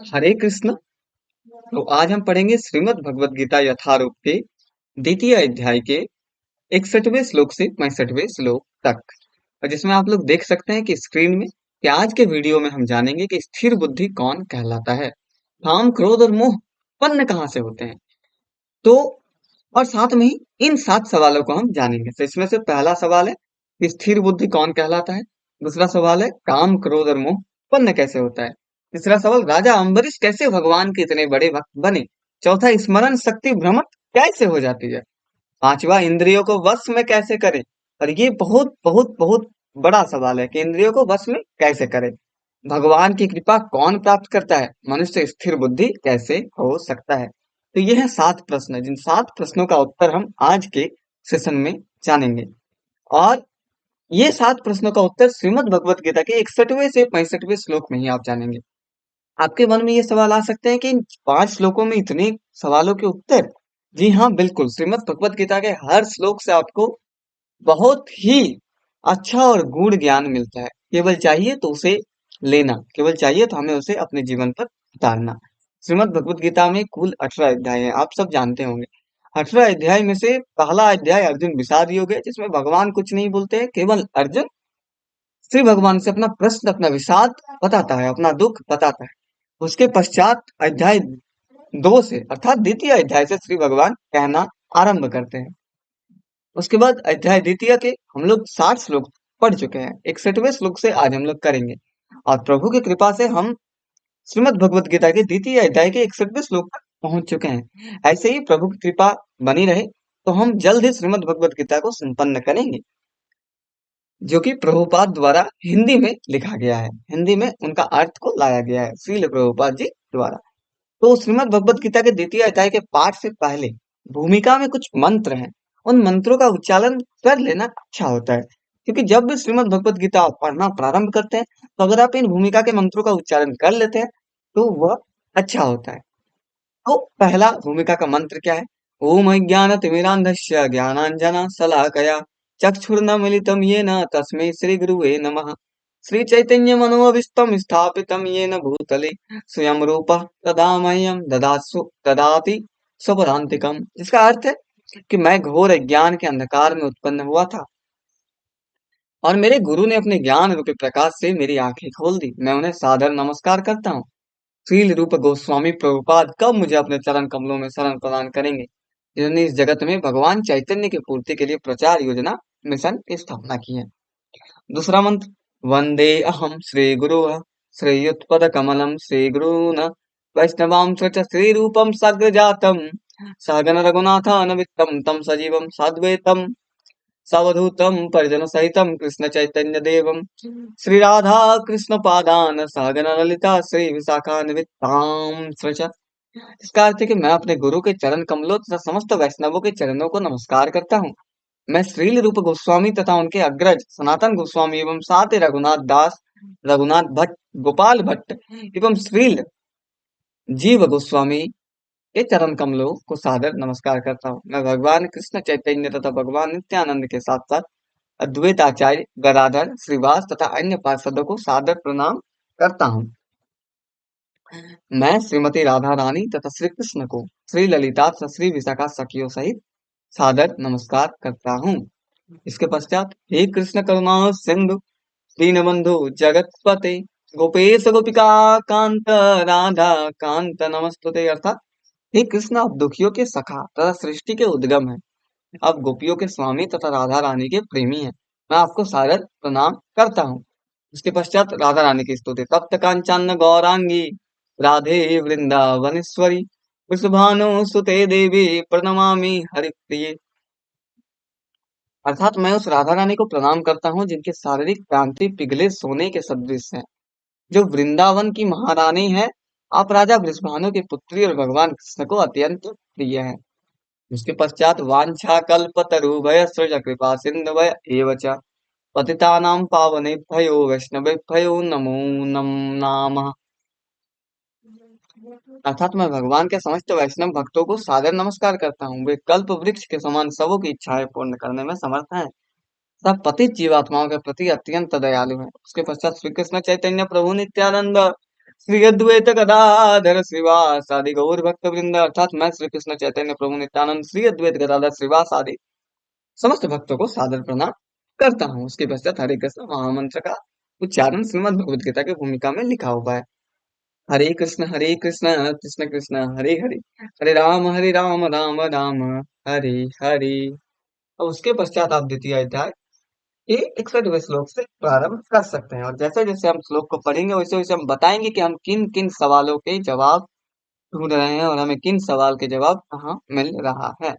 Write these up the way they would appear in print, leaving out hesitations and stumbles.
हरे कृष्ण। तो आज हम पढ़ेंगे श्रीमद् भगवत गीता यथारूप के द्वितीय अध्याय के 61वें श्लोक से 65वें श्लोक तक, और जिसमें आप लोग देख सकते हैं कि स्क्रीन में कि आज के वीडियो में हम जानेंगे कि स्थिर बुद्धि कौन कहलाता है, काम क्रोध और मोह उत्पन्न कहाँ से होते हैं। तो और साथ में ही इन 7 सवालों को हम जानेंगे। तो इसमें से पहला सवाल है कि स्थिर बुद्धि कौन कहलाता है। दूसरा सवाल है काम क्रोध और मोह उत्पन्न कैसे होता है। तीसरा सवाल राजा अम्बरीश कैसे भगवान के इतने बड़े भक्त बने। चौथा स्मरण शक्ति भ्रमित कैसे हो जाती है। पांचवा इंद्रियों को वश में कैसे करें। और ये बहुत बहुत बहुत बड़ा सवाल है कि इंद्रियों को वश में कैसे करें। भगवान की कृपा कौन प्राप्त करता है। मनुष्य स्थिर बुद्धि कैसे हो सकता है। तो ये है 7 प्रश्न, जिन 7 प्रश्नों का उत्तर हम आज के सेशन में जानेंगे। और ये 7 प्रश्नों का उत्तर श्रीमद् भगवत गीता के 61वें से 65वें श्लोक में ही आप जानेंगे। आपके मन में ये सवाल आ सकते हैं कि इन 5 श्लोकों में इतने सवालों के उत्तर। जी हाँ, बिल्कुल, श्रीमद् भगवत गीता के हर श्लोक से आपको बहुत ही अच्छा और गूढ़ ज्ञान मिलता है। केवल चाहिए तो उसे लेना, केवल चाहिए तो हमें उसे अपने जीवन पर उतारना। श्रीमद् भगवत गीता में कुल 18 अध्याय हैं, आप सब जानते होंगे। 18 अध्याय में से पहला अध्याय अर्जुन विषाद योग है, जिसमें भगवान कुछ नहीं बोलते हैं, केवल अर्जुन श्री भगवान से अपना प्रश्न, अपना विषाद बताता है, अपना दुख बताता है। उसके पश्चात अध्याय 2 से अर्थात द्वितीय अध्याय से श्री भगवान कहना आरंभ करते हैं। उसके बाद अध्याय द्वितीय के हम लोग 60 श्लोक पढ़ चुके हैं। 61वें श्लोक से आज हम लोग करेंगे, और प्रभु की कृपा से हम श्रीमद् भगवत गीता के द्वितीय अध्याय के 61वें श्लोक तक पहुंच चुके हैं। ऐसे ही प्रभु की कृपा बनी रहे तो हम जल्द ही श्रीमद् भगवत गीता को संपन्न करेंगे, जो कि प्रभुपाद द्वारा हिंदी में लिखा गया है। हिंदी में उनका अर्थ को लाया गया है श्रील प्रभुपाद जी द्वारा। तो श्रीमद् भगवत गीता के द्वितीय अध्याय के पाठ से पहले भूमिका में कुछ मंत्र हैं, उन मंत्रों का उच्चारण कर लेना अच्छा होता है। क्योंकि जब भी श्रीमद् भगवत गीता आप पढ़ना प्रारंभ करते हैं, तो अगर आप इन भूमिका के मंत्रों का उच्चारण कर लेते हैं तो वह अच्छा होता है। तो पहला भूमिका का मंत्र क्या है। ओम अज्ञानतिमिरान्धस्य ज्ञानांजना शलाकया चक्षुर्नमिलितं येन तस्मै श्री गुरुवे नमः। श्री चैतन्य मनोभीष्टं स्थापितं येन भूतले स्वयं रूपः तदा मह्यं ददाति स्वपदान्तिकम्। जिसका अर्थ है कि मैं घोर अज्ञान के अंधकार में उत्पन्न हुआ था, और मेरे गुरु ने अपने ज्ञान रूपी प्रकाश से मेरी आंखें खोल दी। मैं उन्हें सादर नमस्कार करता हूँ। श्रील रूप गोस्वामी प्रभुपाद कब मुझे अपने चरण कमलों में शरण प्रदान करेंगे, जिन्होंने इस जगत में भगवान चैतन्य की पूर्ति के लिए प्रचार योजना मिशन की स्थापना की है। दूसरा मंत्र, वंदे अहम श्री गुरु श्रीयुत्पद कमलम श्री गुरुन वैष्णवां च श्री रूपम सग्र जातम सहगन रघुनाथान्वितं तम सजीवम साद्वैतम सवधूतं परिजन सहितं कृष्ण चैतन्य देवम श्री राधा कृष्ण पादान सहगन ललिता श्री विशाखान्वितां सच। इसका अर्थ है कि मैं अपने गुरु के चरण कमलों तथा समस्त वैष्णवों के चरणों को नमस्कार करता हूँ। मैं श्रील रूप गोस्वामी तथा उनके अग्रज सनातन गोस्वामी एवं साथ ही रघुनाथ दास, रघुनाथ भट्ट, गोपाल भट्ट एवं श्रील जीव गोस्वामी के चरण कमलों को सादर नमस्कार करता हूँ। मैं भगवान कृष्ण चैतन्य तथा भगवान नित्यानंद के साथ साथ अद्वैत आचार्य गदाधर श्रीवास तथा अन्य पार्षदों को सादर प्रणाम करता हूँ। मैं श्रीमती राधा रानी तथा श्री कृष्ण को श्री ललिता तथा श्री विशाखा सखियों सहित सादर नमस्कार करता हूँ। इसके पश्चात हे कृष्ण करुणा सिंधु दीनबंधु जगतपते गोपेश गोपिका कांत राधा कांत नमस्तुते। अर्थात हे कृष्ण, आप दुखियों के सखा तथा सृष्टि के उद्गम है। आप गोपियों के स्वामी तथा राधा रानी के प्रेमी हैं। मैं आपको सादर प्रणाम करता हूँ। इसके पश्चात राधा रानी की स्तुति, तप्त कांचन गौरांगी राधे वृंदावनेश्वरी वृषभानु सुते देवी प्रणमामि हरिप्रिये। अर्थात मैं उस राधा रानी को प्रणाम करता हूँ जिनकी शारीरिक कांति पिघले सोने के सदृश है, जो वृंदावन की महारानी है। आप राजा वृषभानु की पुत्री और भगवान कृष्ण को अत्यंत प्रिय है। उसके पश्चात वांछा कल्पतरुभय सृज कृपा सिंधुभय एव च पतितानां पावनेभ्यो वैष्णवेभ्यो नमो नामः। अर्थात मैं भगवान के समस्त वैष्णव भक्तों को सादर नमस्कार करता हूँ। वे कल्प वृक्ष के समान सबों की इच्छाएं पूर्ण करने में समर्थ हैं। सब पतित जीवात्माओं के प्रति अत्यंत दयालु है। उसके पश्चात श्री कृष्ण चैतन्य प्रभु नित्यानंद श्री अद्वैत गदाधर श्रीवासादि गौर भक्त वृंद, अर्थात मैं श्री कृष्ण चैतन्य प्रभु नित्यानंद श्री अद्वैत गदाधर श्रीवास आदि समस्त भक्तों को सादर प्रणाम करता हूँ। उसके पश्चात हरे कृष्ण महामंत्र का उच्चारण श्रीमद् भगवद गीता की भूमिका में लिखा हुआ है। हरे कृष्ण कृष्ण कृष्ण हरे हरे, हरे राम राम राम हरे हरे। और उसके पश्चात आप द्वितीय अध्याय के 61वें श्लोक से प्रारंभ कर सकते हैं। और जैसे जैसे हम श्लोक को पढ़ेंगे वैसे वैसे हम बताएंगे कि हम किन किन सवालों के जवाब ढूंढ रहे हैं और हमें किन सवाल के जवाब कहाँ मिल रहा है।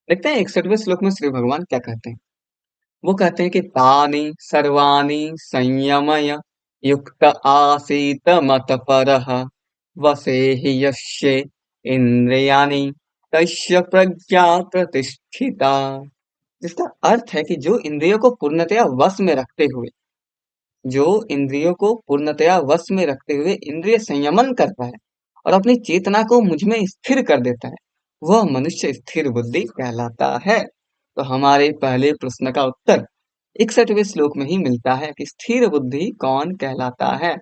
देखते हैं 61वें श्लोक में श्री भगवान क्या कहते हैं। वो कहते हैं कि तानि सर्वाणि संयमय युक्त आसीत मतपरः वसेहि यस्य इंद्रियाणि तस्य प्रज्ञा प्रतिष्ठिता। जिसका अर्थ है कि जो इंद्रियों को पूर्णतया वश में रखते हुए, जो इंद्रियों को पूर्णतया वश में रखते हुए इंद्रिय संयमन करता है और अपनी चेतना को मुझ में स्थिर कर देता है, वह मनुष्य स्थिर बुद्धि कहलाता है। तो हमारे पहले प्रश्न का उत्तर 61वें श्लोक में ही मिलता है कि स्थिर बुद्धि कौन कहलाता है।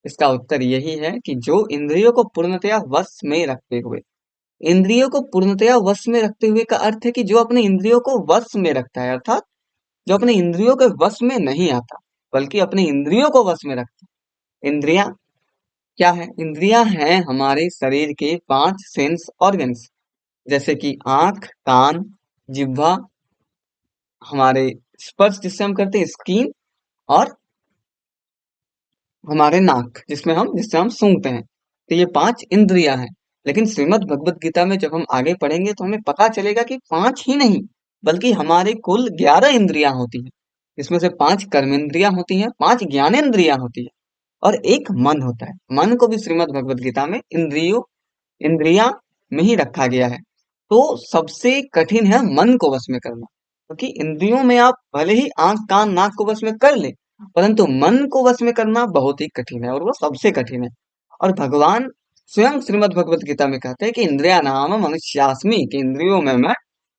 इसका उत्तर यही है कि जो इंद्रियों को पूर्णतया वश में रखते हुए, इंद्रियों को पूर्णतया वश में रखते हुए का अर्थ है कि जो अपने इंद्रियों को वश में रखता है, अर्थात जो अपने इंद्रियों के वश में नहीं आता बल्कि अपने इंद्रियों को वश में रखता है। इंद्रियां क्या है? इंद्रियां हैं हमारे शरीर के 5 सेंस ऑर्गन्स, जैसे कि आंख, कान, जिह्वा, हमारे स्पर्श जिससे हम करते हैं स्किन, और हमारे नाक जिससे हम सूंघते हैं। तो ये 5 इंद्रियां हैं। लेकिन श्रीमद् भगवत गीता में जब हम आगे पढ़ेंगे तो हमें पता चलेगा कि 5 ही नहीं बल्कि हमारे कुल 11 इंद्रियां होती हैं। इसमें से 5 कर्मेंद्रियां होती हैं, 5 ज्ञानेंद्रियां होती है और एक मन होता है। मन को भी श्रीमद् भगवत गीता में इंद्रियां में ही रखा गया है। तो सबसे कठिन है मन को वश में करना, क्योंकि इंद्रियों में आप भले ही आंख, कान, नाक को वश में कर ले, परंतु मन को वश में करना बहुत ही कठिन है और वो सबसे कठिन है। और भगवान स्वयं श्रीमद् भगवत गीता में कहते हैं कि इंद्रिया नाम मनुष्यास्मि, कि इंद्रियों में मैं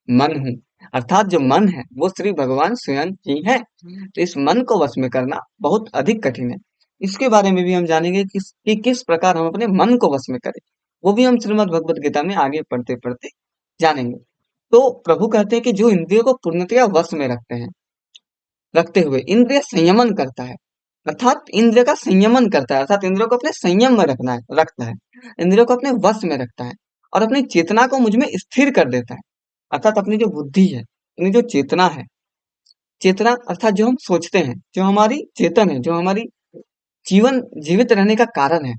मन हूँ। अर्थात जो मन है वो श्री भगवान स्वयं ही है। तो इस मन को वश में करना बहुत अधिक कठिन है। इसके बारे में भी हम जानेंगे कि किस प्रकार हम अपने मन को वश में करें। वो भी हम श्रीमद् भगवत गीता में आगे पढ़ते पढ़ते जानेंगे। तो प्रभु कहते हैं कि जो इंद्रियों को पूर्णतया वश में रखते हुए इंद्रिय संयमन करता है, अर्थात इंद्रिय का संयमन करता है, अर्थात इंद्रियों को अपने संयम में रखता है, इंद्रियों को अपने वश में रखता है और अपनी चेतना को मुझ में स्थिर कर देता है। अर्थात अपनी जो बुद्धि है, अपनी जो चेतना है, चेतना अर्थात जो हम सोचते हैं, जो हमारी चेतन है, जो हमारी जीवन जीवित रहने का कारण है,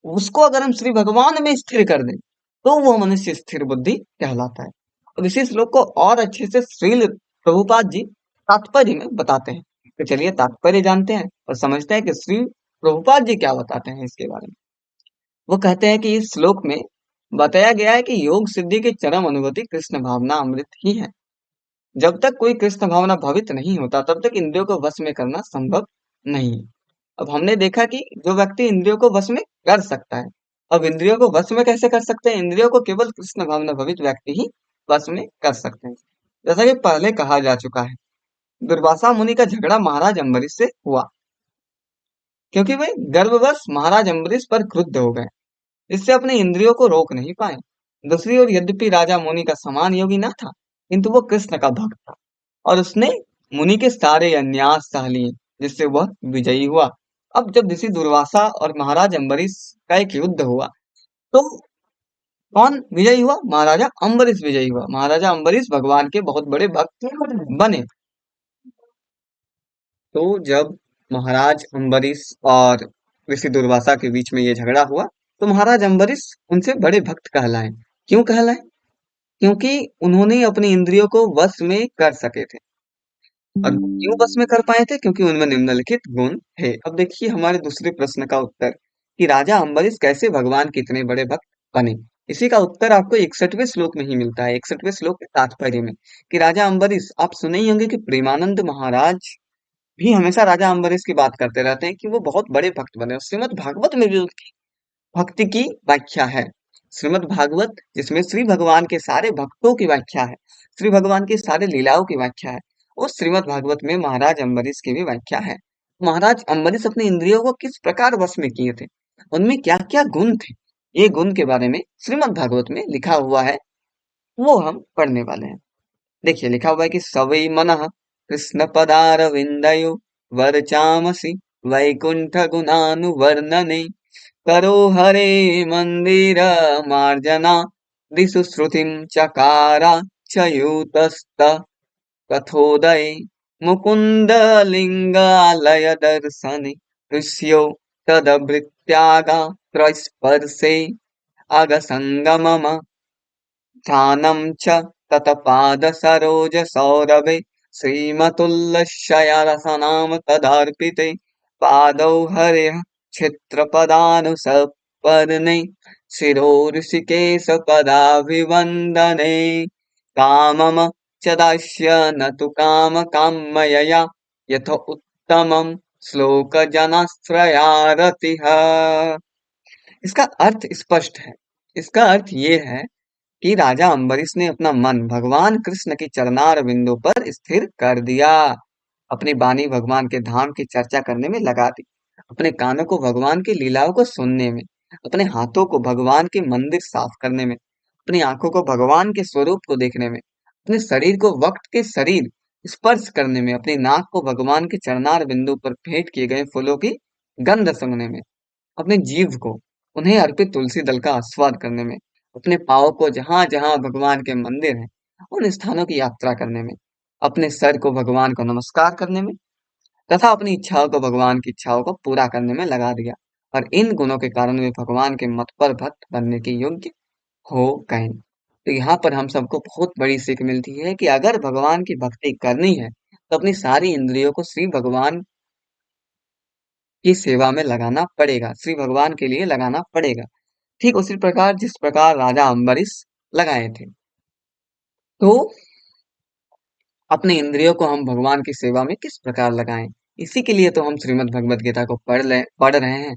उसको अगर हम श्री भगवान में स्थिर कर दें तो वो मनुष्य स्थिर बुद्धि कहलाता है। अब इसी श्लोक को और अच्छे से श्रील प्रभुपाद जी तात्पर्य में बताते हैं। तो चलिए तात्पर्य जानते हैं और समझते हैं कि श्री प्रभुपाद जी क्या बताते हैं इसके बारे में। वो कहते हैं कि इस श्लोक में बताया गया है कि योग सिद्धि की चरम अनुभूति कृष्ण भावना अमृत ही है। जब तक कोई कृष्ण भावना भावित नहीं होता तब तक इंद्रियों को वश में करना संभव नहीं है। अब हमने देखा कि जो व्यक्ति इंद्रियों को वश में कर सकता है, अब इंद्रियों को वश में कैसे कर सकते हैं? इंद्रियों को केवल कृष्ण भावना भवित व्यक्ति ही वश में कर सकते हैं। जैसा कि पहले कहा जा चुका है, दुर्वासा मुनि का झगड़ा महाराज अम्बरीश से हुआ क्योंकि वे गर्ववश महाराज अम्बरीश पर क्रुद्ध हो गए, इससे अपने इंद्रियों को रोक नहीं पाए। दूसरी ओर यद्यपि राजा मुनि का समान योगी न था, किंतु वो कृष्ण का भक्त था और उसने मुनि के सारे अन्यास सह लिए, जिससे वह विजयी हुआ। अब जब ऋषि दुर्वासा और महाराज अम्बरीश का एक युद्ध हुआ तो कौन विजयी हुआ? महाराजा अम्बरीश विजयी हुआ। महाराजा अम्बरीश भगवान के बहुत बड़े भक्त बने। तो जब महाराज अम्बरीश और ऋषि दुर्वासा के बीच में ये झगड़ा हुआ तो महाराज अम्बरीश उनसे बड़े भक्त कहलाए। क्यों कहलाए? क्योंकि उन्होंने अपनी इंद्रियों को वश में कर सके थे। और क्यों बस में कर पाए थे? क्योंकि उनमें निम्नलिखित गुण थे। अब देखिए हमारे दूसरे प्रश्न का उत्तर कि राजा अम्बरीश कैसे भगवान के इतने बड़े भक्त बने। इसी का उत्तर आपको 61वें श्लोक में ही मिलता है, 61वें श्लोक के तात्पर्य में, कि राजा अम्बरीश, आप सुने ही होंगे कि प्रेमानंद महाराज भी हमेशा राजा अम्बरीश की बात करते रहते हैं कि वो बहुत बड़े भक्त बने। और श्रीमद् भागवत में भी उनकी भक्ति की व्याख्या है। श्रीमद् भागवत जिसमें श्री भगवान के सारे भक्तों की व्याख्या है, श्री भगवान की सारे लीलाओं की व्याख्या है, उस श्रीमद् भागवत में महाराज अम्बरीश की भी व्याख्या है। महाराज अम्बरीश अपने इंद्रियों को किस प्रकार वश में किए थे, उनमें क्या क्या गुण थे, ये गुण के बारे में श्रीमद् भागवत में लिखा हुआ है, वो हम पढ़ने वाले हैं। देखिए लिखा हुआ है कि सवै मनः कृष्ण पदार विंदयो वरचामसि वैकुंठ गुणानुवर्णने करो हरे मंदिर मार्जना दिशु श्रुतिम चकारा चयूतस्त कथोदय मुकुंद लिंगालय दर्शने ऋष्यो तदभृत्यागा त्रस्पर्शे अगसंगमम ध्यानं च तत्पादसरोजसौरभे श्रीमतुल्लशयरसनाम तदर्पिते पादौ हरेः क्षित्रपदानुसपर्णे शिरो ऋषिकेशपदाभिवन्दने कामम च दास्य न तु कामकामयया यथ उत्तमं श्लोकजनश्रयारतिः। इसका अर्थ स्पष्ट है। इसका अर्थ ये है कि राजा अम्बरीश ने अपना मन भगवान कृष्ण के चरणार बिंदु पर स्थिर कर दिया, अपनी वाणी भगवान के धाम की चर्चा करने में लगा दी, अपने कानों को भगवान की लीलाओं को सुनने में, अपने हाथों को भगवान के मंदिर साफ करने में, अपनी आंखों को भगवान के स्वरूप को देखने में, अपने शरीर को वक्त के शरीर स्पर्श करने में, अपनी नाक को भगवान के चरणार बिंदु पर भेंट किए गए फूलों की गंध सूंघने में, अपने जीव को उन्हें अर्पित तुलसी दल का आस्वाद करने में, अपने पाँव को जहां जहां भगवान के मंदिर हैं उन स्थानों की यात्रा करने में, अपने सर को भगवान को नमस्कार करने में तथा अपनी इच्छाओं को भगवान की इच्छाओं को पूरा करने में लगा दिया, और इन गुणों के कारण वे भगवान के मत पर भक्त बनने के योग्य हो गए। तो यहाँ पर हम सबको बहुत बड़ी सीख मिलती है कि अगर भगवान की भक्ति करनी है तो अपनी सारी इंद्रियों को श्री भगवान की सेवा में लगाना पड़ेगा, श्री भगवान के लिए लगाना पड़ेगा। ठीक उसी प्रकार जिस प्रकार राजा अम्बरीश लगाए थे। तो अपने इंद्रियों को हम भगवान की सेवा में किस प्रकार लगाएं, इसी के लिए तो हम श्रीमद् भगवत गीता को पढ़ रहे हैं।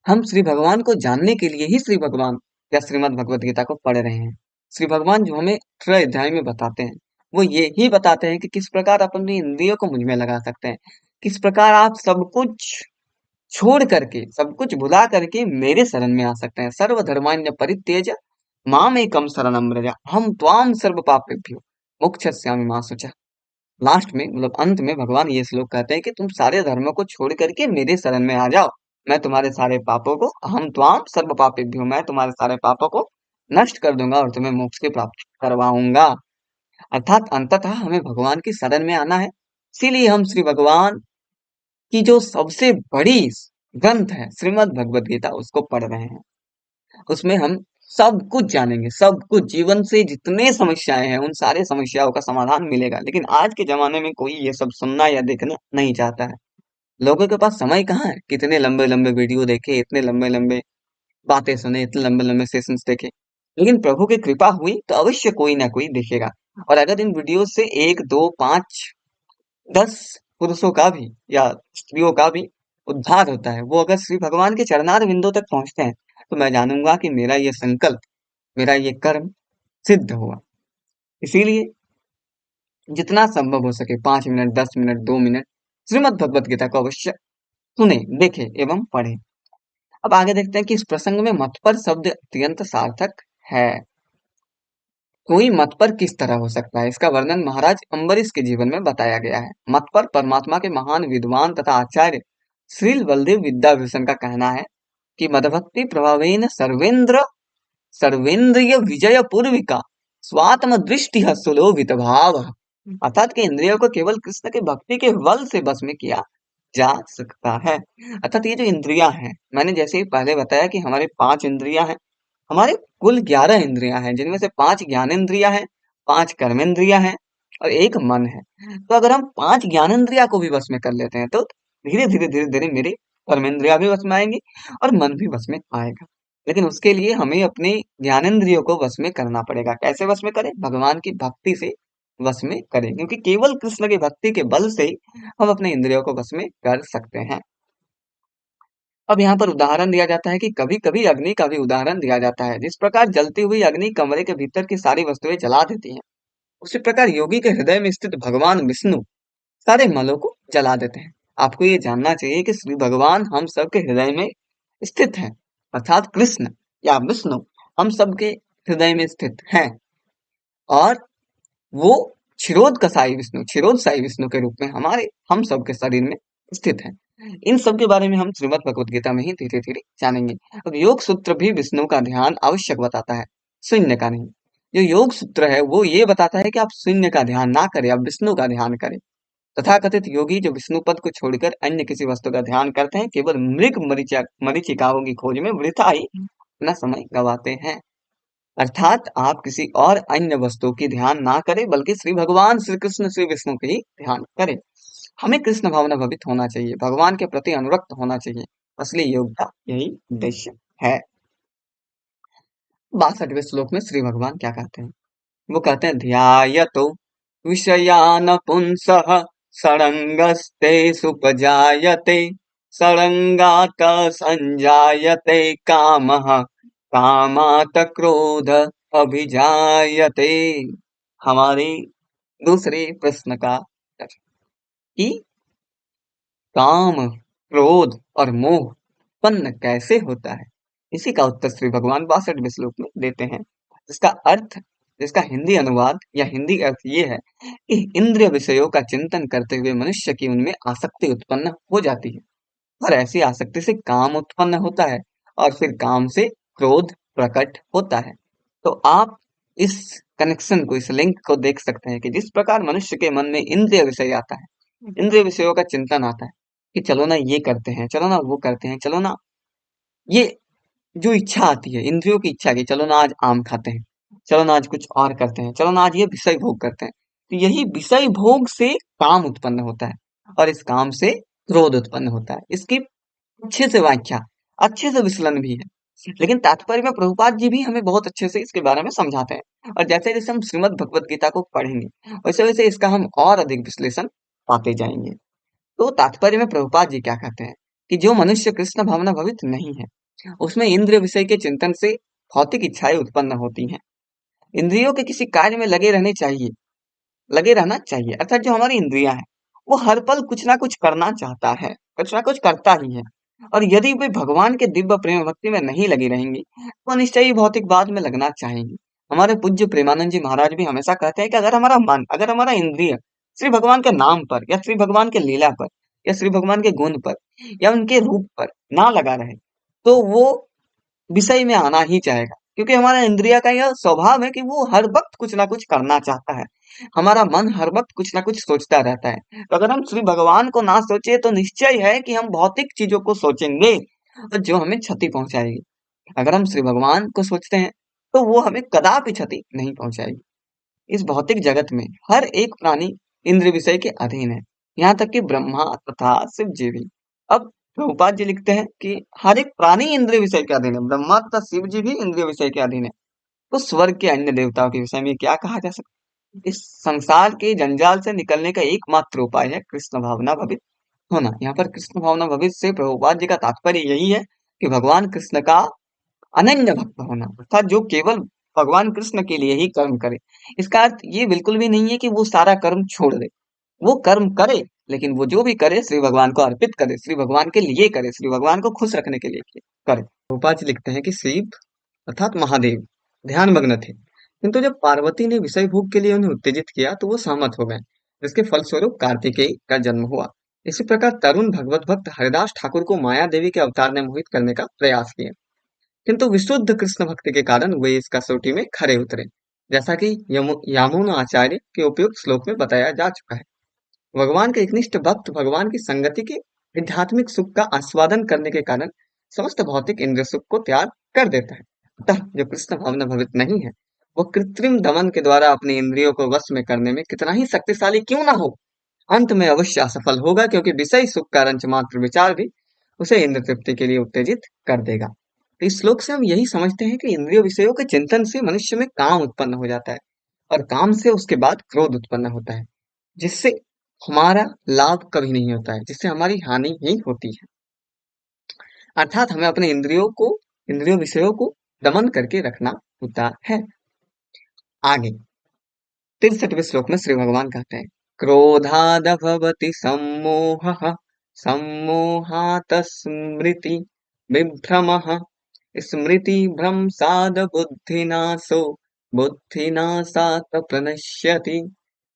हम श्री भगवान को जानने के लिए ही श्री भगवान या श्रीमद् भगवत गीता को पढ़ रहे हैं। श्री भगवान जो हमें 18 अध्याय में बताते हैं वो ये ही बताते हैं कि किस प्रकार आप अपनी इंद्रियों को मुझ में लगा सकते हैं, किस प्रकार आप सब कुछ छोड़ करके, सब कुछ भुला करके मेरे शरण में आ सकते हैं। सर्वधर्मान्य परित्यज्य माम एकम शरणम व्रज हम त्वाम सर्व पापेभ्यो मोक्षयिष्यामि मा शुचः। लास्ट में मतलब अंत में भगवान ये श्लोक कहते हैं कि तुम सारे धर्मों को छोड़ करके मेरे शरण में आ जाओ, मैं तुम्हारे सारे पापों को हम त्वाम सर्व पापेभ्यो मैं तुम्हारे सारे पापों को नष्ट कर दूंगा और तुम्हें मोक्ष की प्राप्ति करवाऊंगा। अर्थात अंततः हमें भगवान की शरण में आना है। इसीलिए हम श्री भगवान की जो सबसे बड़ी ग्रंथ है श्रीमद् भगवत गीता उसको पढ़ रहे हैं। उसमें हम सब कुछ जानेंगे, सब कुछ जीवन से जितने समस्याएं हैं उन सारे समस्याओं का समाधान मिलेगा। लेकिन आज के जमाने में कोई ये सब सुनना या देखना नहीं चाहता है। लोगों के पास समय कहाँ है, कितने लंबे लंबे वीडियो देखे, इतने लंबे लंबे बातें सुने, इतने लंबे लंबे सेशंस देखे। लेकिन प्रभु की कृपा हुई तो अवश्य कोई ना कोई देखेगा, और अगर इन वीडियो से 1 2 5 10 पुरुषों का भी या स्त्रियों का भी उद्धार होता है, वो अगर श्री भगवान के चरणार बिंदु तक पहुंचते हैं, तो मैं जानूंगा कि मेरा ये संकल्प, मेरा ये कर्म सिद्ध हुआ। इसीलिए जितना संभव हो सके 5 minute 10 minute 2 minute Shrimad Bhagavad Gita को अवश्य सुने, देखे एवं पढ़े। अब आगे देखते हैं कि इस प्रसंग में मत पर शब्द अत्यंत सार्थक है। कोई मत पर किस तरह हो सकता है, इसका वर्णन महाराज अम्बरीश के जीवन में बताया गया है। मत पर परमात्मा के महान विद्वान तथा आचार्य श्रील बलदेव विद्याभूषण का कहना है कि मदभक्ति प्रभावेन सर्वेंद्र सर्वेंद्रिय विजय पूर्विका स्वात्म दृष्टि सुलोभित भाव, अर्थात कि इंद्रियों को केवल कृष्ण के भक्ति के बल से बस में किया जा सकता है। अर्थात ये जो इंद्रियां हैं, मैंने जैसे ही पहले बताया कि हमारे 5 इंद्रियां हैं, हमारे कुल 11 इंद्रियां हैं, जिनमें से 5 ज्ञानेंद्रियां हैं, 5 कर्मेंद्रियां हैं और 1 मन है। तो अगर हम 5 ज्ञानेंद्रिया को भी वश में कर लेते हैं तो धीरे धीरे मेरी कर्मेंद्रिया भी वश में आएंगी और मन भी वश में आएगा। लेकिन उसके लिए हमें अपने ज्ञानेंद्रियों को वश में करना पड़ेगा। कैसे वश में करें? भगवान की भक्ति से वश में करें, क्योंकि केवल कृष्ण की भक्ति के बल से ही हम अपने इंद्रियों को वश में कर सकते हैं। अब यहाँ पर उदाहरण दिया जाता है कि कभी कभी अग्नि का भी उदाहरण दिया जाता है। जिस प्रकार जलती हुई अग्नि कमरे के भीतर की सारी वस्तुएं जला देती हैं, उसी प्रकार योगी के हृदय में स्थित भगवान विष्णु सारे मलों को जला देते हैं। आपको ये जानना चाहिए कि श्री भगवान हम सबके हृदय में स्थित है, अर्थात कृष्ण या विष्णु हम सबके हृदय में स्थित हैं, और वो क्षीरोद साई विष्णु के रूप में हमारे हम सबके शरीर में स्थित है। इन सब के बारे में हम श्रीमद् भगवत गीता में ही धीरे धीरे जानेंगे। अब योग सूत्र भी विष्णु का ध्यान आवश्यक बताता है, शून्य का नहीं। जो योग सूत्र है वो ये बताता है कि आप शून्य का ध्यान ना करें, आप विष्णु का ध्यान करें। तथाकथित योगी जो विष्णु पद को छोड़कर अन्य किसी वस्तु का ध्यान करते हैं, केवल मृग मरीचिकाओं की खोज में वृथा ही अपना समय गवाते हैं। अर्थात आप किसी और अन्य वस्तु की ध्यान ना करें, बल्कि श्री भगवान श्री कृष्ण श्री विष्णु के ही ध्यान करें। हमें कृष्ण भावना भवित होना चाहिए, भगवान के प्रति अनुरक्त होना चाहिए। असली योग का यही उद्देश्य है। 62वें श्लोक में श्री भगवान क्या कहते हैं? वो कहते हैं, ध्यायतो विषयान पुंसः सड़ंगस्ते सुपजायते सड़ंगात संजायते कामः कामात क्रोध अभिजायते। हमारे दूसरे प्रश्न का उत्तर कि काम, क्रोध और मोह उत्पन्न कैसे होता है, इसी का उत्तर श्री भगवान 62वें श्लोक में देते हैं। जिसका अर्थ, जिसका हिंदी अनुवाद या हिंदी अर्थ ये है कि इंद्रिय विषयों का चिंतन करते हुए मनुष्य की उनमें आसक्ति उत्पन्न हो जाती है, और ऐसी आसक्ति से काम उत्पन्न होता है, और फिर काम से क्रोध प्रकट होता है। तो आप इस कनेक्शन को, इस लिंक को देख सकते हैं कि जिस प्रकार मनुष्य के मन में इंद्रिय विषय आता है, इंद्रिय विषयों का चिंतन आता है कि चलो ना ये करते हैं, चलो ना वो करते हैं, चलो ना ये जो इच्छा आती है, इंद्रियों की इच्छा की चलो ना आज आम खाते हैं, चलो ना आज कुछ और करते हैं, चलो ना आज ये विषय भोग करते हैं। तो यही विषय भोग से काम उत्पन्न होता है, और इस काम से क्रोध उत्पन्न होता है। इसकी अच्छे से व्याख्या, अच्छे से विश्लेषण भी है, लेकिन तात्पर्य में प्रभुपाद जी भी हमें बहुत अच्छे से इसके बारे में समझाते हैं। और जैसे जैसे हम श्रीमद् भगवत गीता को पढ़ेंगे, वैसे वैसे इसका हम और अधिक विश्लेषण पाते जाएंगे। तो तात्पर्य में प्रभुपाद जी क्या कहते हैं कि जो मनुष्य कृष्ण भावना भवित नहीं है, उसमें इंद्रिय विषय के चिंतन से भौतिक इच्छाएं उत्पन्न होती हैं। इंद्रियों के किसी कार्य में लगे रहना चाहिए, अर्थात जो हमारी इंद्रियां हैं वो हर पल कुछ ना कुछ करना चाहता है, कुछ ना कुछ करता ही है। और यदि वे भगवान के दिव्य प्रेम भक्ति में नहीं लगी रहेंगी, तो निश्चय ही भौतिक बात में लगना चाहेंगी। हमारे पूज्य प्रेमानंद जी महाराज भी हमेशा कहते हैं कि अगर हमारा मन, अगर हमारा इंद्रिय श्री भगवान के नाम पर, या श्री भगवान के लीला पर, या श्री भगवान के गुण पर, या उनके रूप पर ना लगा रहे, तो वो विषय में आना ही चाहेगा, क्योंकि हमारा इंद्रिय का यह स्वभाव है कि वो हर वक्त कुछ ना कुछ करना चाहता है। हमारा मन हर वक्त कुछ ना कुछ सोचता रहता है। तो अगर हम श्री भगवान को ना सोचे, तो निश्चय है कि हम भौतिक चीजों को सोचेंगे, और जो हमें क्षति पहुंचाएगी। अगर हम श्री भगवान को सोचते हैं, तो वो हमें कदापि क्षति नहीं पहुंचाएगी। इस भौतिक जगत में हर एक प्राणी इंद्रिय विषय के अधीन है, यहाँ तक कि ब्रह्मा तथा शिव जी भी। अब प्रभुपाद जी लिखते हैं कि हर एक प्राणी इंद्रिय विषय के अधीन है, ब्रह्मा तथा शिव जी भी इंद्रिय विषय के अधीन है। तो स्वर्ग के अन्य देवताओं के विषय में क्या कहा जा सकता है? इस संसार के जंजाल से निकलने का एकमात्र उपाय है कृष्ण भावना भवित होना। यहाँ पर कृष्ण भावना भवित से प्रभुपाद जी का तात्पर्य यही है कि भगवान कृष्ण का अनन्य भक्त होना, अर्थात जो केवल भगवान कृष्ण के लिए ही कर्म करे। इसका अर्थ ये बिल्कुल भी नहीं है कि वो सारा कर्म छोड़ दे, वो कर्म करे, लेकिन वो जो भी करे श्री भगवान को अर्पित करे, श्री भगवान के लिए करे, श्री भगवान को खुश रखने के लिए करे। गोपाल जी लिखते हैं कि शिव अर्थात महादेव ध्यान मग्न थे, किंतु जब पार्वती ने विषय भोग के लिए उन्हें उत्तेजित किया, तो वो सहमत हो गए, जिसके फलस्वरूप कार्तिकेय का जन्म हुआ। इसी प्रकार तरुण भगवत भक्त हरिदास ठाकुर को माया देवी के अवतार ने मोहित करने का प्रयास किया, किंतु विशुद्ध कृष्ण भक्ति के कारण वे इस कसौटी में खरे उतरे, जैसा कि यामुन आचार्य के उपयुक्त श्लोक में बताया जा चुका है। भगवान के एकनिष्ठ भक्त भगवान की संगति के आध्यात्मिक सुख का आस्वादन करने के कारण समस्त भौतिक इंद्रिय सुख को त्याग कर देता है। अतः जो कृष्ण भावना भवित नहीं है, वह कृत्रिम दमन के द्वारा अपने इंद्रियों को वश में करने में कितना ही शक्तिशाली क्यों ना हो, अंत में अवश्य असफल होगा, क्योंकि विषय सुख का रंच मात्र विचार भी उसे इंद्र तृप्ति के लिए उत्तेजित कर देगा। तो इस श्लोक से हम यही समझते हैं कि इंद्रिय विषयों के चिंतन से मनुष्य में काम उत्पन्न हो जाता है, और काम से उसके बाद क्रोध उत्पन्न होता है, जिससे हमारा लाभ कभी नहीं होता है, जिससे हमारी हानि ही होती है। अर्थात हमें अपने इंद्रियों विषयों को दमन करके रखना होता है। आगे 63वें श्लोक में श्री भगवान कहते हैं, क्रोधाद भवति सम्मोहः सम्मोहात् स्मृति विभ्रमः स्मृति भ्रंशाद बुद्धिनाशो बुद्धिनाशात् प्रणश्यति।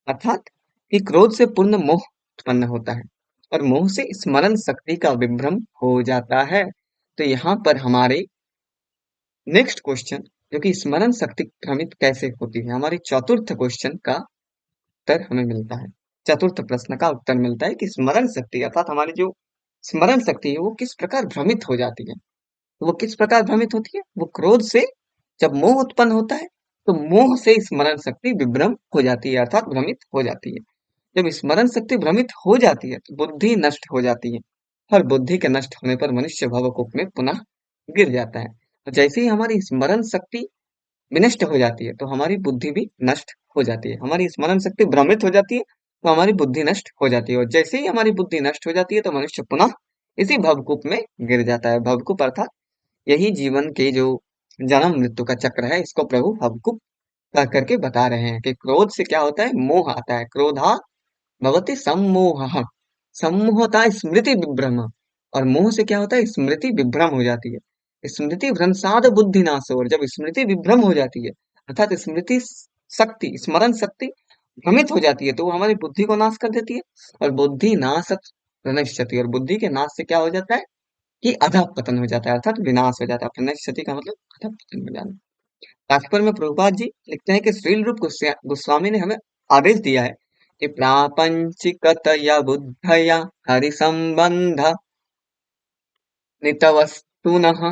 अर्थात कि क्रोध से पूर्ण मोह उत्पन्न होता है और मोह से स्मरण शक्ति का विभ्रम हो जाता है। तो यहाँ पर हमारे नेक्स्ट क्वेश्चन, जो कि स्मरण शक्ति भ्रमित कैसे होती है, हमारे चतुर्थ क्वेश्चन का उत्तर हमें मिलता है। चतुर्थ प्रश्न का उत्तर मिलता है कि स्मरण शक्ति अर्थात हमारी जो स्मरण शक्ति है वो किस प्रकार भ्रमित हो जाती है। तो वो किस प्रकार भ्रमित होती है? वो क्रोध से जब मोह उत्पन्न होता है तो मोह से स्मरण शक्ति विभ्रम हो जाती है अर्थात भ्रमित हो जाती है। जब स्मरण शक्ति भ्रमित हो जाती है तो बुद्धि नष्ट हो जाती है और बुद्धि के नष्ट होने पर मनुष्य भवकूप में पुनः गिर जाता है। तो जैसे ही हमारी स्मरण शक्ति विनष्ट हो जाती है तो हमारी बुद्धि भी नष्ट हो जाती है। हमारी स्मरण शक्ति भ्रमित हो जाती है तो हमारी बुद्धि नष्ट हो जाती है और जैसे ही हमारी बुद्धि नष्ट हो जाती है तो मनुष्य पुनः इसी भवकूप में गिर जाता है। भवकूप अर्थात यही जीवन के जो जन्म मृत्यु का चक्र है, इसको प्रभु भवकूप कह करके बता रहे हैं कि क्रोध से क्या होता है? मोह आता है। क्रोधा भवति सम्मोहः। सम्मोह होता है स्मृति विभ्रम और मोह से क्या होता है? स्मृति विभ्रम हो जाती है। स्मृति भ्रंशाद बुद्धि नाश। और जब स्मृति विभ्रम हो जाती है अर्थात स्मृति शक्ति स्मरण शक्ति भ्रमित हो जाती है तो वो हमारी बुद्धि को नाश कर देती है और बुद्धि नाश प्रणश्यति। और बुद्धि के नाश से क्या हो जाता है कि अधः पतन हो जाता है अर्थात विनाश हो जाता है। प्रणश्यति का मतलब अधः पतन हो जाना। तात्पर्य में प्रभुपाद जी लिखते हैं कि श्रील रूप गोस्वामी ने हमें आदेश दिया है कि प्रापंचिकतया बुद्धया हरि संबंध नितवस्तुनः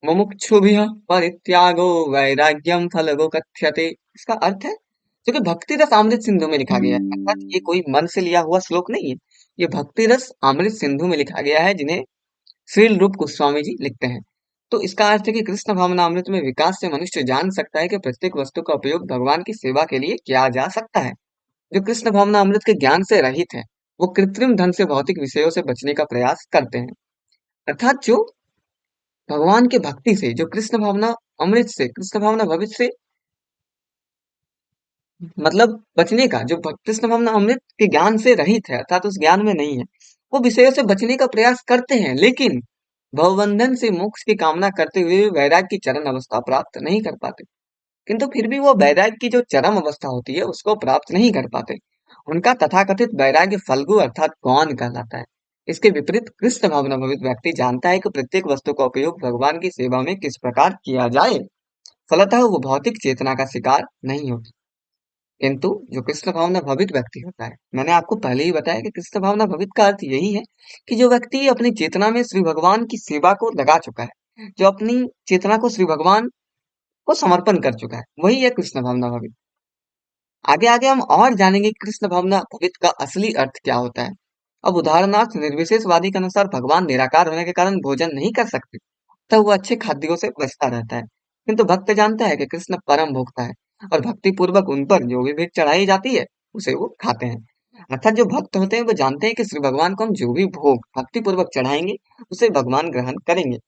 मुमुक्षुभिः परित्यागो वैराग्यम फलगो कथ्यते। इसका अर्थ है जो कि भक्ति रस अमृत सिंधु में लिखा गया है, अर्थात ये कोई मन से लिया हुआ श्लोक नहीं है। ये भक्ति रस अमृत सिंधु में लिखा गया है जिन्हें श्रील रूप गोस्वामी जी लिखते हैं। तो इसका अर्थ है कि कृष्ण भावनामृत में विकास से मनुष्य जान सकता है कि प्रत्येक वस्तु का उपयोग भगवान की सेवा के लिए किया जा सकता है। जो कृष्ण भावनामृत के ज्ञान से रहित है वो कृत्रिम धन से भौतिक विषयों से बचने का प्रयास करते हैं। अर्थात जो भगवान के भक्ति से जो कृष्ण भावना अमृत से कृष्ण भावना भविष्य से मतलब बचने का जो कृष्ण भावना अमृत के ज्ञान से रहित है अर्थात उस ज्ञान में नहीं है, वो विषयों से बचने का प्रयास करते हैं लेकिन भवबंधन से मोक्ष की कामना करते हुए भी वैराग्य की चरम अवस्था प्राप्त नहीं कर पाते। किंतु फिर भी वो वैराग्य की जो चरम अवस्था होती है उसको प्राप्त नहीं कर पाते। उनका तथाकथित वैराग्य फल्गु अर्थात गौण कहलाता है। इसके विपरीत कृष्ण भावना भवित व्यक्ति जानता है कि प्रत्येक वस्तु का उपयोग भगवान की सेवा में किस प्रकार किया जाए, फलतः वो भौतिक चेतना का शिकार नहीं होता। किंतु जो कृष्ण भावना भवित व्यक्ति होता है, मैंने आपको पहले ही बताया कि कृष्ण भावना भवित का अर्थ यही है कि जो व्यक्ति अपनी चेतना में श्री भगवान की सेवा को लगा चुका है, जो अपनी चेतना को श्री भगवान को समर्पण कर चुका है, वही है कृष्ण भावना भवित। आगे आगे हम और जानेंगे कि कृष्ण भावना भवित का असली अर्थ क्या होता है। अब उदाहरणार्थ निर्विशेषवादी के अनुसार भगवान निराकार होने के कारण भोजन नहीं कर सकते, तो वो अच्छे खाद्यों से बचता रहता है। किंतु भक्त जानता है कि कृष्ण परम भोक्ता है और भक्ति पूर्वक उन पर जो भी भेंट चढ़ाई जाती है उसे वो खाते हैं। अर्थात जो भक्त होते हैं वो जानते हैं कि श्री भगवान को हम जो भी भोग भक्ति पूर्वक चढ़ाएंगे उसे भगवान ग्रहण करेंगे।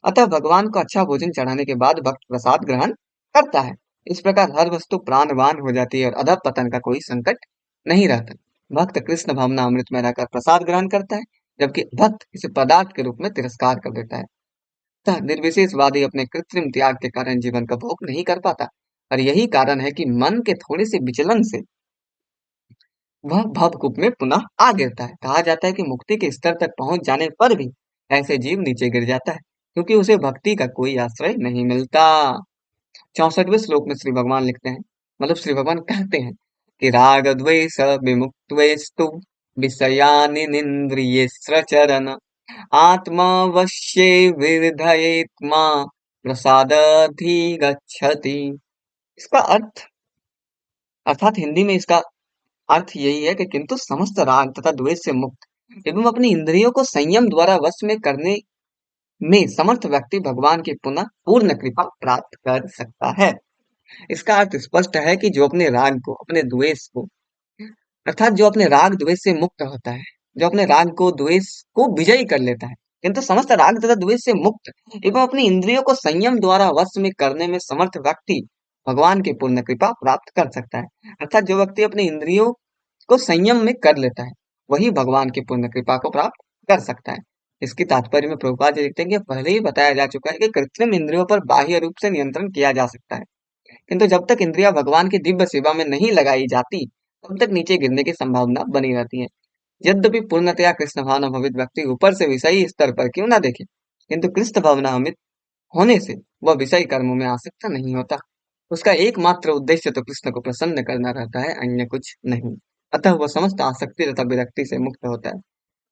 अतः भगवान को अच्छा भोजन चढ़ाने के बाद भक्त प्रसाद ग्रहण करता है। इस प्रकार हर वस्तु प्राणवान हो जाती है और अधः पतन का कोई संकट नहीं रहता। भक्त कृष्ण भावना अमृत में रहकर प्रसाद ग्रहण करता है जबकि भक्त इसे पदार्थ के रूप में तिरस्कार कर देता है। अतः निर्विशेषवादी अपने कृत्रिम त्याग के कारण जीवन का भोग नहीं कर पाता और यही कारण है कि मन के थोड़े से विचलन से वह भवकूप में पुनः आ गिरता है। कहा जाता है कि मुक्ति के स्तर तक पहुंच जाने पर भी ऐसे जीव नीचे गिर जाता है क्योंकि उसे भक्ति का कोई आश्रय नहीं मिलता। 64वें श्लोक में श्री भगवान लिखते हैं, मतलब श्री भगवान कहते हैं कि राग द्वेष विमुक्त्वेस्तु विषयानि निन्द्रियेषु आत्मा वश्ये विरधयेत्मा प्रसादधिगच्छति। इसका अर्थ अर्थात हिंदी में इसका अर्थ यही है कि किंतु समस्त राग तथा द्वेष से मुक्त एवं अपनी इंद्रियों को संयम द्वारा वश में करने में समर्थ व्यक्ति भगवान की पुनः पूर्ण कृपा प्राप्त कर सकता है। इसका अर्थ स्पष्ट है कि जो अपने राग को अपने द्वेष को अर्थात जो अपने राग द्वेष से मुक्त होता है, जो अपने राग को द्वेष को विजयी कर लेता है किंतु समस्त राग तथा द्वेष से मुक्त एवं अपनी इंद्रियों को संयम द्वारा वश में करने में समर्थ व्यक्ति भगवान की पूर्ण कृपा प्राप्त कर सकता है। अर्थात जो व्यक्ति अपनी इंद्रियों को संयम में कर लेता है वही भगवान की पूर्ण कृपा को प्राप्त कर सकता है। इसकी तात्पर्य में प्रभुपाद जी लिखते हैं कि पहले ही बताया जा चुका है कि कृत्रिम इंद्रियों पर बाह्य रूप से नियंत्रण किया जा सकता है, किंतु जब तक इंद्रियां भगवान की दिव्य सेवा में नहीं लगाई जाती, तब तक नीचे गिरने की संभावना बनी रहती है। यद्यपि पूर्णतया कृष्ण भावनाभवित व्यक्ति ऊपर से विषयी स्तर पर क्यों ना देखे, किंतु कृष्ण भावनाभवित होने से वह विषयी कर्मों में आसक्त नहीं होता। उसका एकमात्र उद्देश्य तो कृष्ण को प्रसन्न करना रहता है, अन्य कुछ नहीं। अतः वह समस्त आसक्ति तथा विरक्ति से मुक्त होता है।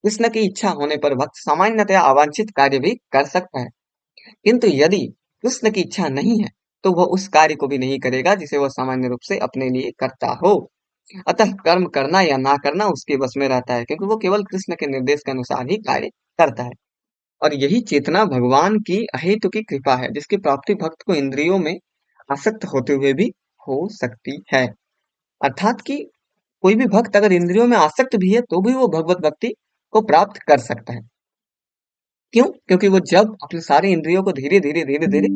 कृष्ण की इच्छा होने पर भक्त सामान्यतया अवांछित कार्य भी कर सकता है, किंतु यदि कृष्ण की इच्छा नहीं है, तो वह उस कार्य को भी नहीं करेगा जिसे वह सामान्य रूप से अपने लिए करता हो। अतः कर्म करना या ना करना उसके बस में रहता है, क्योंकि वो केवल कृष्ण के निर्देश के अनुसार ही कार्य करता है। और यही चेतना भगवान की अहेतु की कृपा है, जिसकी प्राप्ति भक्त को इंद्रियों में आसक्त होते हुए भी हो सकती है। अर्थात कि कोई भी भक्त अगर इंद्रियों में आसक्त भी है, तो भी वो भगवत भक्ति को प्राप्त कर सकता है। क्यों? क्योंकि वो जब अपने सारे इंद्रियों को धीरे धीरे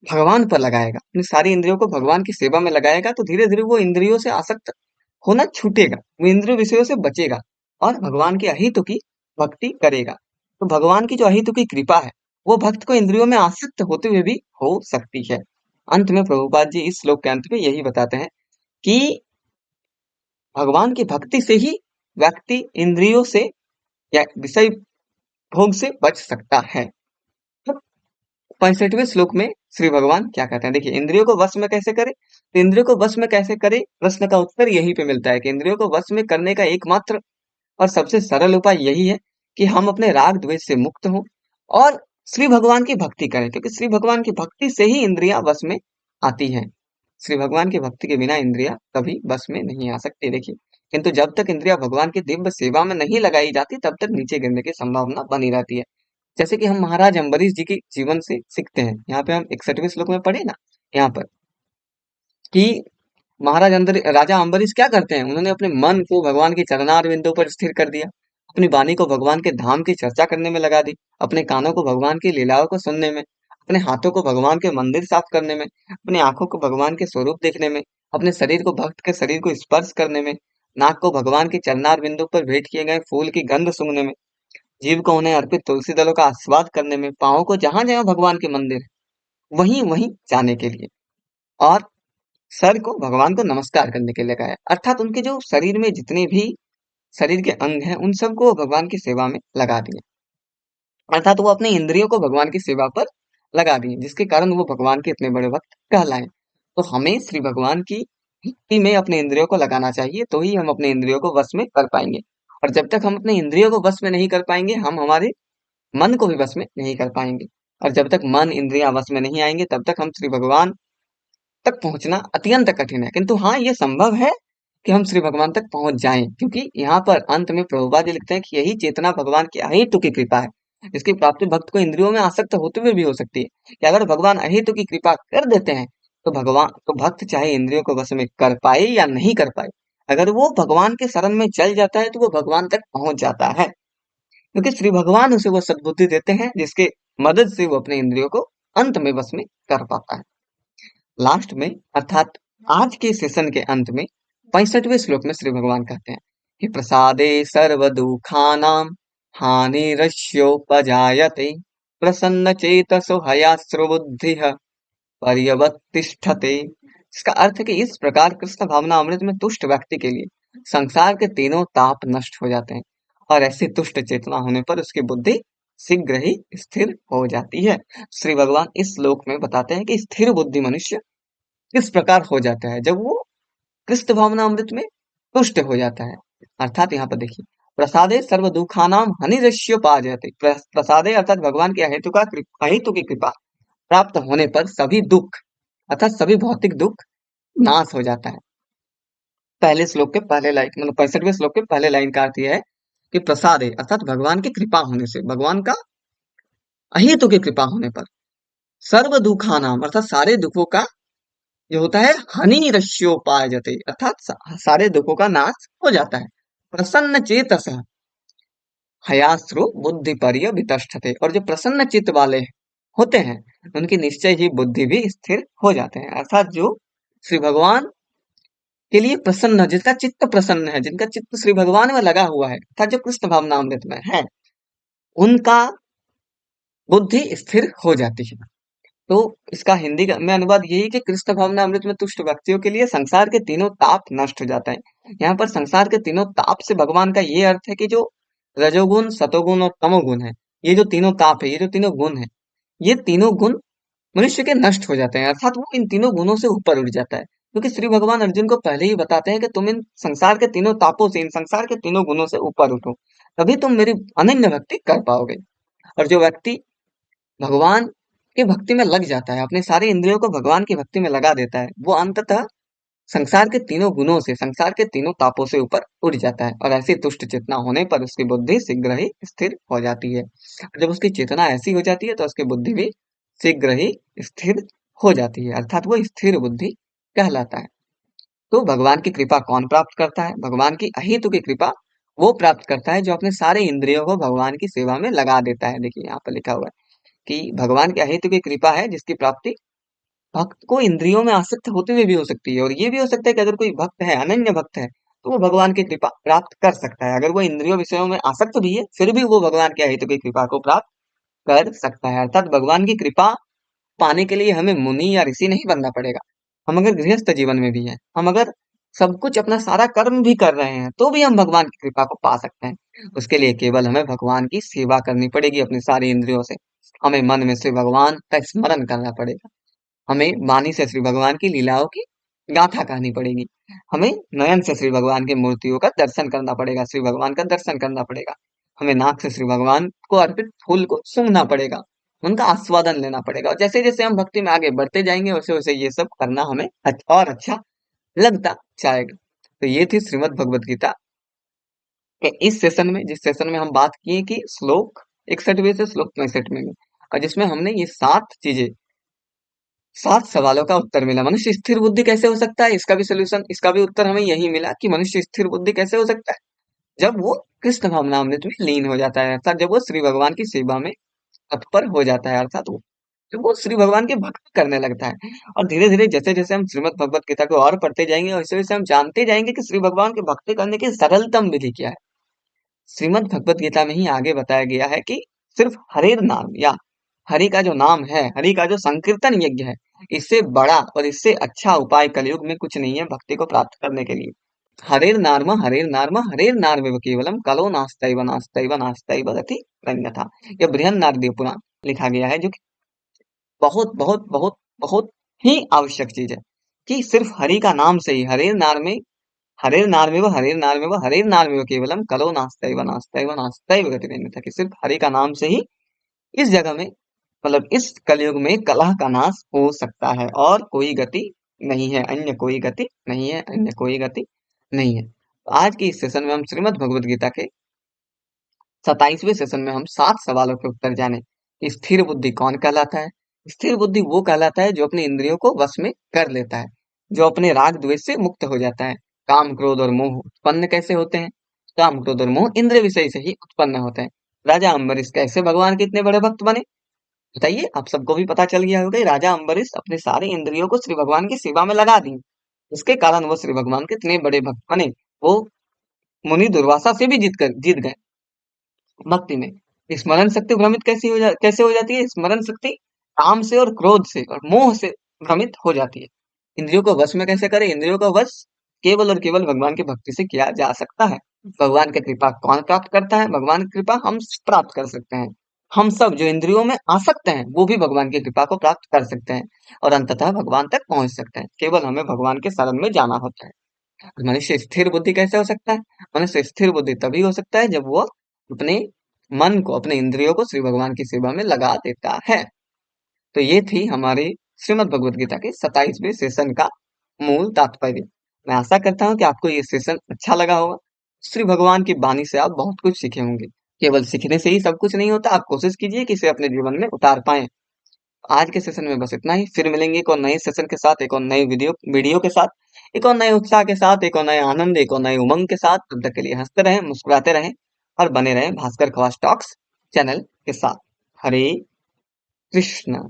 भगवान पर लगाएगा, अपनी सारी इंद्रियों को भगवान की सेवा में लगाएगा, तो धीरे धीरे वो इंद्रियों से आसक्त होना छूटेगा, वो इंद्रिय विषयों से बचेगा और भगवान के अहितु की भक्ति करेगा। तो भगवान की जो अहितु की कृपा है, वो भक्त को इंद्रियों में आसक्त होते हुए भी हो सकती है। अंत में प्रभुपाद जी इस श्लोक के अंत में यही बताते हैं कि भगवान की भक्ति से ही व्यक्ति इंद्रियों से या विषय भोग से बच सकता है। 65वें श्लोक में श्री भगवान क्या कहते हैं, देखिए, इंद्रियों को वश में कैसे करें। तो इंद्रियों को वश में कैसे करें, प्रश्न का उत्तर यहीं पे मिलता है कि इंद्रियों को वश में करने का एकमात्र और सबसे सरल उपाय यही है कि हम अपने राग द्वेष से मुक्त हों और श्री भगवान की भक्ति करें, क्योंकि श्री भगवान की भक्ति से ही इंद्रियां वश में आती हैं। श्री भगवान की भक्ति के बिना इंद्रियां कभी वश में नहीं आ सकती, देखिए। किंतु जब तक इंद्रियां भगवान की दिव्य सेवा में नहीं लगाई जाती, तब तक नीचे गिरने की संभावना बनी रहती है। जैसे कि हम महाराज अम्बरीश जी के जीवन से सीखते हैं, यहाँ पे हम 61वें श्लोक में पढ़े ना, यहाँ पर कि महाराज अंदर राजा अम्बरीश क्या करते हैं, उन्होंने अपने मन को भगवान के चरणार बिंदु पर स्थिर कर दिया, अपनी वाणी को भगवान के धाम की चर्चा करने में लगा दी, अपने कानों को भगवान की लीलाओं को सुनने में, अपने हाथों को भगवान के मंदिर साफ करने में, अपनी आंखों को भगवान के स्वरूप देखने में, अपने शरीर को भक्त के शरीर को स्पर्श करने में, नाक को भगवान के चरणार बिंदु पर भेंट किए गए फूल की गंध सूंघने में, जीव को उन्हें अर्पित तुलसी दलों का आस्वाद करने में, पाँव को जहां जहां भगवान के मंदिर है वहीं वहीं जाने के लिए, और सर को भगवान को नमस्कार करने के लिए लगाया। अर्थात उनके जो शरीर में जितने भी शरीर के अंग हैं, उन सबको वो भगवान की सेवा में लगा दिए। अर्थात वो अपने इंद्रियों को भगवान की सेवा पर लगा दिए, जिसके कारण वो भगवान के इतने बड़े भक्त कहलाए। तो हमें श्री भगवान की भक्ति में अपने इंद्रियों को लगाना चाहिए, तो ही हम अपने इंद्रियों को वश में कर पाएंगे। और जब तक हम अपने इंद्रियों को वश में नहीं कर पाएंगे, हम हमारे मन को भी वश में नहीं कर पाएंगे। और जब तक मन इंद्रियां वश में नहीं आएंगे, तब तक हम श्री भगवान तक पहुंचना अत्यंत कठिन है। किंतु हाँ, ये संभव है कि हम श्री भगवान तक पहुंच जाएं, क्योंकि यहाँ पर अंत में प्रभुपाद जी लिखते हैं कि यही चेतना भगवान की अहेतु की कृपा है, इसकी प्राप्ति भक्त को इंद्रियों में आसक्त होते हुए भी हो सकती है। कि अगर भगवान अहेतु की कृपा कर देते हैं, तो भक्त चाहे इंद्रियों को वश में कर पाए या नहीं कर पाए, अगर वो भगवान के शरण में चल जाता है, तो वो भगवान तक पहुंच जाता है, क्योंकि श्री भगवान उसे वो सद्बुद्धि देते हैं जिसके मदद से वो अपने इंद्रियों को अंत में वश में कर पाता है। लास्ट में, अर्थात आज के सेशन के अंत में 65वें श्लोक में श्री भगवान कहते हैं कि प्रसादे सर्व दुखानाम हानिरस्योपजायते प्रसन्न चेतसो हयास्रु बुद्धि पर्यवतिष्ठते। इसका अर्थ है कि इस प्रकार कृष्ण भावना अमृत में तुष्ट व्यक्ति के लिए संसार के तीनों ताप नष्ट हो जाते हैं, और ऐसी तुष्ट चेतना होने पर उसकी बुद्धि शीघ्र ही स्थिर हो जाती है। श्री भगवान इस श्लोक में बताते हैं कि स्थिर बुद्धि मनुष्य किस प्रकार हो जाता है जब वो कृष्ण भावना अमृत में तुष्ट हो जाता है। अर्थात यहाँ पर देखिए, प्रसादे सर्व दुखानाम हनिरस्योपाजयते। प्रसादे अर्थात भगवान के अहेतु की कृपा प्राप्त होने पर सभी दुख, अर्थात सभी भौतिक दुख नाश हो जाता है। पहले श्लोक के पहले लाइन, मतलब 65वें श्लोक के पहले लाइन का अर्थ यह है कि प्रसादे अर्थात भगवान की कृपा होने से, भगवान का अहेतु की कृपा होने पर, सर्व दुखानाम अर्थात सारे दुखों का जो होता है, हनि रस्योपाय जते अर्थात सारे दुखों का नाश हो जाता है। प्रसन्न चेतस हयास्रु बुद्धि पर्य वितष्ठते। और जो प्रसन्न चित्त वाले होते हैं, उनकी निश्चय ही बुद्धि भी स्थिर हो जाते हैं। अर्थात जो श्री भगवान के लिए प्रसन्न, जिनका चित्त प्रसन्न है, जिनका चित्त श्री भगवान में लगा हुआ है, अर्थात जो कृष्ण भावनामृत में है, उनका बुद्धि स्थिर हो जाती है। तो इसका हिंदी में अनुवाद यही है कि कृष्ण भावनामृत में तुष्ट व्यक्तियों के लिए संसार के तीनों ताप नष्ट हो जाता है। यहाँ पर संसार के तीनों ताप से भगवान का ये अर्थ है कि जो रजोगुण, सतोगुण और तमोगुण है, ये जो तीनों ताप है, ये जो तीनों गुण है, ये तीनों गुण मनुष्य के नष्ट हो जाते हैं, अर्थात वो इन तीनों गुणों से ऊपर उठ जाता है। क्योंकि श्री भगवान अर्जुन को पहले ही बताते हैं कि तुम इन संसार के तीनों तापों से, इन संसार के तीनों गुणों से ऊपर उठो, तभी तुम मेरी अनन्य भक्ति कर पाओगे। और जो व्यक्ति भगवान की भक्ति में लग जाता है, अपने सारे इंद्रियों को भगवान की भक्ति में लगा देता है, वो अंततः संसार के तीनों गुणों से, संसार के तीनों तापों से ऊपर उठ जाता है। और ऐसी तुष्ट चेतना होने पर उसकी बुद्धि शीघ्र ही स्थिर हो जाती है। जब उसकी चेतना ऐसी हो जाती है तो उसकी बुद्धि भी शीघ्र ही स्थिर हो जाती है, अर्थात वो स्थिर बुद्धि कहलाता है। तो भगवान की कृपा कौन प्राप्त करता है? भगवान की अहेतु की कृपा वो प्राप्त करता है जो अपने सारे इंद्रियों को भगवान की सेवा में लगा देता है। देखिए यहाँ पर लिखा हुआ है कि भगवान की अहेतु की कृपा है जिसकी प्राप्ति भक्त को इंद्रियों में आसक्त होते हुए भी हो सकती है। और ये भी हो सकता है कि अगर कोई भक्त है, अनन्य भक्त है, तो वो भगवान की कृपा प्राप्त कर सकता है। अगर वो इंद्रियों विषयों में आसक्त भी है, फिर भी वो भगवान के अहेतु की कृपा को प्राप्त कर सकता है। अर्थात भगवान की कृपा पाने के लिए हमें मुनि या ऋषि नहीं बनना पड़ेगा। हम अगर गृहस्थ जीवन में भी हैं, हम अगर सब कुछ अपना सारा कर्म भी कर रहे हैं, तो भी हम भगवान की कृपा को पा सकते हैं। उसके लिए केवल हमें भगवान की सेवा करनी पड़ेगी अपनी सारी इंद्रियों से। हमें मन में से भगवान का स्मरण करना पड़ेगा। हमें वाणी से श्री भगवान की लीलाओं की गाथा कहनी पड़ेगी। हमें नयन से श्री भगवान की मूर्तियों का दर्शन करना पड़ेगा, श्री भगवान का दर्शन करना पड़ेगा। हमें नाक से श्री भगवान को अर्पित फूल को सूंघना पड़ेगा, उनका आस्वादन लेना पड़ेगा। और जैसे जैसे हम भक्ति में आगे बढ़ते जाएंगे, वैसे वैसे ये सब करना हमें और अच्छा लगता जाएगा। तो ये थी श्रीमद् भगवत गीता के इस सेशन में, जिस सेशन में हम बात किए कि श्लोक 61वें से श्लोक 65 में, और जिसमें हमने ये 7 चीजें, 7 सवालों का उत्तर मिला। मनुष्य स्थिर बुद्धि कैसे हो सकता है, इसका भी सोल्यूशन, इसका भी उत्तर हमें यही मिला कि मनुष्य स्थिर बुद्धि कैसे हो सकता है, जब वो कृष्ण भावनामृत में लीन हो जाता है, अर्थात जब वो श्री भगवान की सेवा में तत्पर हो जाता है, अर्थात वो जब वो श्री भगवान की भक्ति करने लगता है। और धीरे धीरे जैसे जैसे हम श्रीमद् भगवत गीता को और पढ़ते जाएंगे, वैसे वैसे हम जानते जाएंगे कि श्री भगवान की भक्ति करने की सरलतम विधि क्या है। श्रीमद् भगवत गीता में ही आगे बताया गया है कि सिर्फ हरेर नाम, या हरि का जो नाम है, हरि का जो संकीर्तन यज्ञ है, इससे बड़ा और इससे अच्छा उपाय कलयुग में कुछ नहीं है भक्ति को प्राप्त करने के लिए। हरेर नाम हरेर नार्मेव केवलम कलो नास्तैव नास्तैव नास्तैव गति अन्यथा। यह बृहन नारदीय पुराण लिखा गया है, जो कि बहुत बहुत बहुत बहुत ही आवश्यक चीज है कि सिर्फ हरि का नाम से ही, हरेर नार्मेव केवलम कलो नास्तैव नास्तैव नास्तैव गति अन्यथा, कि सिर्फ हरि का नाम से ही इस जगह में, मतलब इस कलयुग में कलह का नाश हो सकता है, और कोई गति नहीं है, अन्य कोई गति नहीं है, अन्य कोई गति नहीं है। तो आज की इस सेशन में हम श्रीमद् भगवत गीता के 27वें सेशन में हम 7 सवालों के उत्तर जाने कि स्थिर बुद्धि कौन कहलाता है। स्थिर बुद्धि वो कहलाता है जो अपने इंद्रियों को वश में कर लेता है, जो अपने राग द्वेष से मुक्त हो जाता है। काम क्रोध और मोह उत्पन्न कैसे होते हैं? काम क्रोध और मोह इंद्रिय विषय से ही उत्पन्न होते हैं। राजा अम्बरीश कैसे भगवान के इतने बड़े भक्त बने? बताइए, आप सबको भी पता चल गया होगा कि राजा अम्बरीश अपने सारे इंद्रियों को श्री भगवान की सेवा में लगा दी, इसके कारण वो श्री भगवान के इतने बड़े भक्त बने। वो मुनि दुर्वासा से भी जीत गए भक्ति में। स्मरण शक्ति भ्रमित कैसे हो जाती है? स्मरण शक्ति काम से और क्रोध से और मोह से भ्रमित हो जाती है। इंद्रियों को वश में कैसे करें? इंद्रियों का वश केवल और केवल भगवान की भक्ति से किया जा सकता है। भगवान की कृपा कौन प्राप्त करता है? भगवान की कृपा हम प्राप्त कर सकते हैं। हम सब जो इंद्रियों में आसक्त हैं, वो भी भगवान की कृपा को प्राप्त कर सकते हैं और अंततः भगवान तक पहुंच सकते हैं। केवल हमें भगवान के शरण में जाना होता है। मनुष्य स्थिर बुद्धि कैसे हो सकता है? मनुष्य स्थिर बुद्धि तभी हो सकता है जब वो अपने मन को, अपने इंद्रियों को श्री भगवान की सेवा में लगा देता है। तो ये थी हमारी श्रीमद् भगवत गीता के 27वें सेशन का मूल तात्पर्य। मैं आशा करता हूँ कि आपको ये सेशन अच्छा लगा होगा। श्री भगवान की वाणी से आप बहुत कुछ सीखे होंगे। केवल सीखने से ही सब कुछ नहीं होता, आप कोशिश कीजिए कि इसे अपने जीवन में उतार पाएं। आज के सेशन में बस इतना ही। फिर मिलेंगे एक और नए सेशन के साथ, एक और नए वीडियो के साथ, एक और नए उत्साह के साथ, एक और नए आनंद, एक और नए उमंग के साथ। तब तक के लिए हंसते रहें, मुस्कुराते रहें और बने रहें भास्कर खवास टॉक्स चैनल के साथ। हरे कृष्ण।